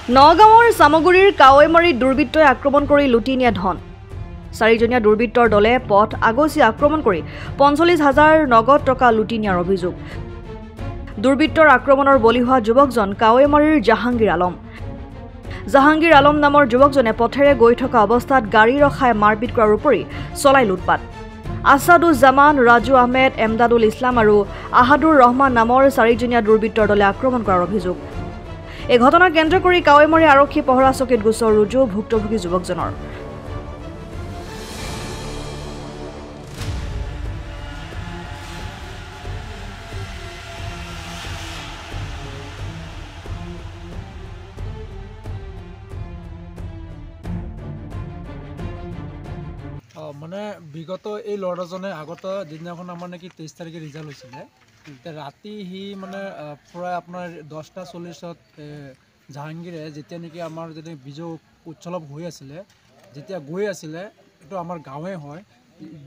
নগাঁৱৰ সামগুৰিৰ কাৱৈমাৰীত দুৰ্বৃত্তই আক্ৰমণ কৰি লুটি নিয়া ধন। চাৰিজনীয়া দুৰ্বৃত্তৰ দলে পথ আগচি আক্ৰমণ কৰি ৪৫,০০০ নগদ টকা লুটি নিয়াৰ অভিযোগ। দুৰ্বৃত্তৰ আক্ৰমণৰ বলি হোৱা যুৱকজন কাৱৈমাৰীৰ জাহাংগীৰ আলম। জাহাংগীৰ আলম নামৰ যুৱকজনে পথেৰে গৈ থকা অৱস্থাত গাড়ী ৰখাই মাৰপিট কৰাৰ উপৰি চলাই লুটপাত। আছাদুজ্জামান, ৰাজু আহমেদ, এমদাদুল ইছলাম আৰু আহাদুৰ ৰহমান নামৰ চাৰিজনীয়া দুৰ্বৃত্তৰ দলে আক্ৰমণ কৰাৰ অভিযোগ। এই ঘটনাক কেন্দ্ৰ কৰি কাৱৈমাৰী আৰক্ষী পহৰা চকীত গোচৰ ৰুজু ভুক্তভোগী যুৱকজনৰ। মানে বিগত এই ল'ৰাজনে আগতে যিদিনাখন আমাৰ নেকি 23 তাৰিখে ৰিজাল্ট হৈছিলে ৰাতি সি মানে প্ৰায় আপোনাৰ 10:40 জাহাংগীৰে যেতিয়া নেকি আমাৰ যদি বিজু উৎসৱ হৈ আছিলে, যেতিয়া গৈ আছিলে, এইটো আমাৰ গাঁৱে হয়,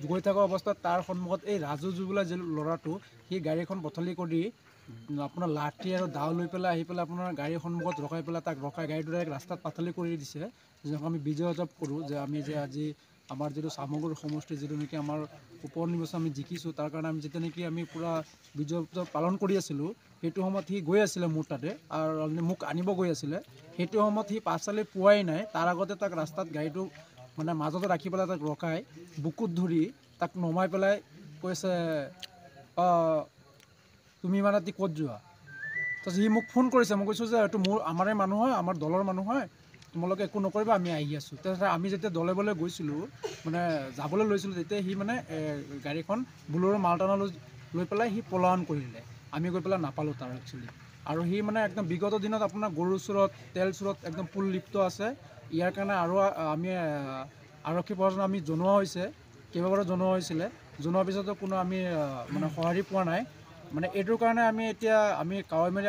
গৈ থকা অৱস্থাত তাৰ সন্মুখত এই ৰাজু বোলা যি ল'ৰাটো সি গাড়ীখন বঠলি কৰি আপোনাৰ লাঠি আৰু দাও লৈ পেলাই আহি পেলাই আপোনাৰ গাড়ীৰ সন্মুখত ৰখাই পেলাই তাক ৰখাই গাড়ীটো ৰাস্তাত পাতলি কৰি দিছে। যিটো আমি বিজয় উৎসৱ কৰোঁ যে আমি যে আজি আমাৰ যিটো সামগুৰি সমষ্টি যিটো নেকি আমাৰ উপ নিৰ্বাচন আমি জিকিছোঁ, তাৰ কাৰণে আমি যেতিয়া নেকি আমি পূৰা বিজয় উৎসৱ পালন কৰি আছিলোঁ, সেইটো সময়ত সি গৈ আছিলে মোৰ তাতে আৰু মোক আনিব গৈ আছিলে। সেইটো সময়ত সি পাছফালে পোৱাই নাই, তাৰ আগতে তাক ৰাস্তাত গাড়ীটো মানে মাজতে ৰাখি পেলাই তাক ৰখাই বুকুত ধৰি তাক নমাই পেলাই কৈছে তুমি মানে ক'ত যোৱা? তাৰপিছত সি মোক ফোন কৰিছে, মই কৈছোঁ যে এইটো আমাৰে মানুহ হয়, আমাৰ দলৰ মানুহ হয়, তোমালোকে একো নকৰিবা, আমি আহি আছোঁ। তাৰপিছত আমি যেতিয়া দলে বলে গৈছিলোঁ, মানে যাবলৈ লৈছিলোঁ, তেতিয়া সি মানে গাড়ীখন বুলেৰো মালটানা লৈ পেলাই সি পলায়ন কৰিলে। আমি গৈ পেলাই নাপালোঁ তাৰ একচুৱেলি। আৰু সি মানে একদম বিগত দিনত আপোনাৰ গৰুৰ চোৰত, তেল চোৰত একদম ফুল লিপ্ত আছে। ইয়াৰ কাৰণে আৰু আমি আৰক্ষী প্ৰশাসন আমি জনোৱা হৈছে, কেইবাবাৰো জনোৱা হৈছিলে, জনোৱাৰ পিছতো কোনো আমি মানে সঁহাৰি পোৱা নাই। মানে এইটোৰ কাৰণে আমি কাৱৈমাৰী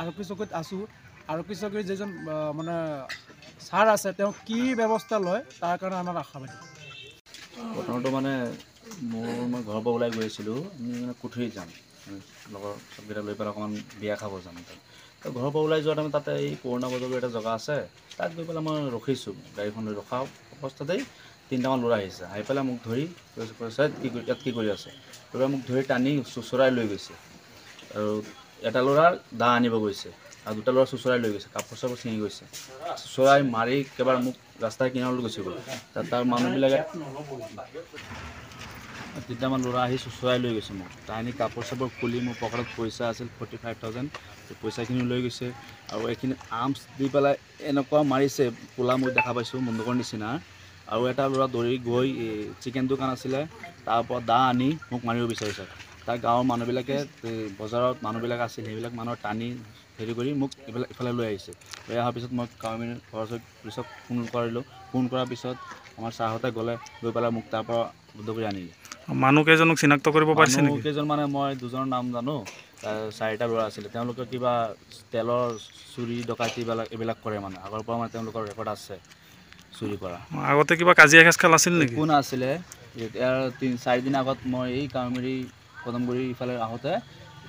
আৰক্ষী চকীত আছোঁ। আৰক্ষী চকীৰ যিজন মানে ছাৰ আছে, তেওঁ কি ব্যৱস্থা লয় তাৰ কাৰণে আমাৰ আশাবাদী। প্ৰথমতে মানে মই ঘৰৰ পৰা ওলাই গৈ আছিলোঁ, আমি মানে কুঠুৰি যাম, লগৰ চবকেইটা লৈ পেলাই অকণমান বিয়া খাব যাম। তো ঘৰৰ পৰা ওলাই যোৱা টাইমত তাতে এই কৰোণা বজাৰৰ এটা জেগা আছে, তাত গৈ পেলাই মই ৰখিছোঁ। গাড়ীখন লৈ ৰখা অৱস্থাতেই 3টামান ল'ৰা আহিছে, আহি পেলাই মোক ধৰি কৈছে ইয়াত কি কৰি আছে? ল'ৰা মোক ধৰি টানি চুচৰাই লৈ গৈছে আৰু এটা ল'ৰাৰ দা আনিব গৈছে আৰু দুটা ল'ৰা চুচৰাই লৈ গৈছে, কাপোৰ চাপোৰ ছিঙি গৈছে, চুচৰাই মাৰি একেবাৰে মোক ৰাস্তাৰ কিনাৰলৈ গৈছে গ'ল। তাৰ মানুহবিলাকে 3টামান ল'ৰা আহি চুচৰাই লৈ গৈছে মোক, টানি কাপোৰ চাপোৰ খুলি মোৰ পকেটত পইচা আছিল 45,000, পইচাখিনি লৈ গৈছে আৰু এইখিনি আৰ্মছ দি পেলাই এনেকুৱা মাৰিছে, কোলা মই দেখা পাইছোঁ বন্দুকৰ নিচিনা। আৰু এটা ল'ৰা দৌৰি গৈ চিকেন দোকান আছিলে, তাৰ ওপৰত দা আনি মোক মাৰিব বিচাৰিছে। তাৰ গাঁৱৰ মানুহবিলাকে বজাৰত মানুহবিলাক আছিল, সেইবিলাক মানুহ টানি হেৰি কৰি মোক ইফালে লৈ আহিছে। লৈ অহাৰ পিছত মই কাৱৈমাৰী পুলিচক ফোন কৰিলোঁ। ফোন কৰাৰ পিছত আমাৰ ছাৰহঁতে গৈ পেলাই মোক তাৰ পৰা বন্ধ কৰি আনিলে। মানুহকেইজনক চিনাক্ত কৰিব পাৰিছে নেকি? মানুহকেইজন মানে মই দুজনৰ নাম জানো, 4টা ল'ৰা আছিলে। তেওঁলোকে কিবা তেলৰ চুৰি ডকাইতি এইবিলাক কৰে, মানে আগৰ পৰা মানে তেওঁলোকৰ ৰেকৰ্ড আছে চুৰি কৰা। আগতে কিবা কাজিয়া খেল আছিল নেকি? একো নাছিলে। ইয়াৰ 3-4 দিন আগত মই এই কাৱৈমাৰী কদমগুৰি ইফালে আহোঁতে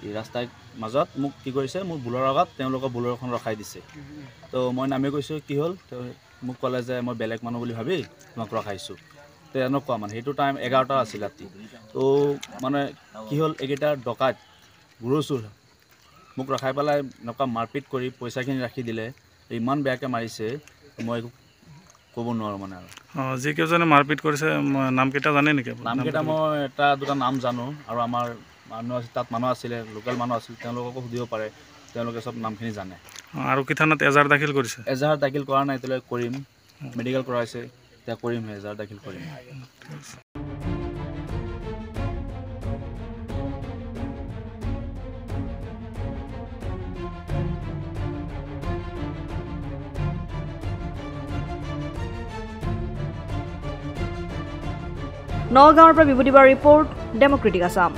এই ৰাস্তাৰ মাজত মোক কি কৰিছে, মোৰ বুলৰ আগত তেওঁলোকৰ বুলৰখন ৰখাই দিছে। তো মই নামি গৈছোঁ, কি হ'ল? মোক ক'লে যে মই বেলেগ মানুহ বুলি ভাবি তোমাক ৰখাইছোঁ। তো এনেকুৱা মানে সেইটো টাইম 11টা আছিল ৰাতি। তো মানে কি হ'ল, এইকেইটা ডকাইত গৰুৰ চোৰ মোক ৰখাই পেলাই এনেকুৱা মাৰপিট কৰি পইচাখিনি ৰাখি দিলে, ইমান বেয়াকৈ মাৰিছে মই একো ক'ব নোৱাৰোঁ মানে আৰু। যিকেইজনে মাৰপিট কৰিছে নামকেইটা জানে নেকি? নামকেইটা মই এটা দুটা নাম জানো, আৰু আমাৰ মানুহ আছিল, তাত মানুহ আছিলে, লোকেল মানুহ আছিল, তেওঁলোককো সুধিব পাৰে, তেওঁলোকে চব নামখিনি জানে। আৰু কি থানাত এজাহাৰ দাখিল কৰিছে? এজাহাৰ দাখিল কৰা নাই এতিয়ালৈকে, কৰিম। মেডিকেল কৰাইছে, এতিয়া কৰিম, এজাহাৰ দাখিল কৰিম। নগাঁৱৰ পৰা বিভূতিবাৰ ৰিপৰ্ট, ডেমক্ৰেটিক আছাম।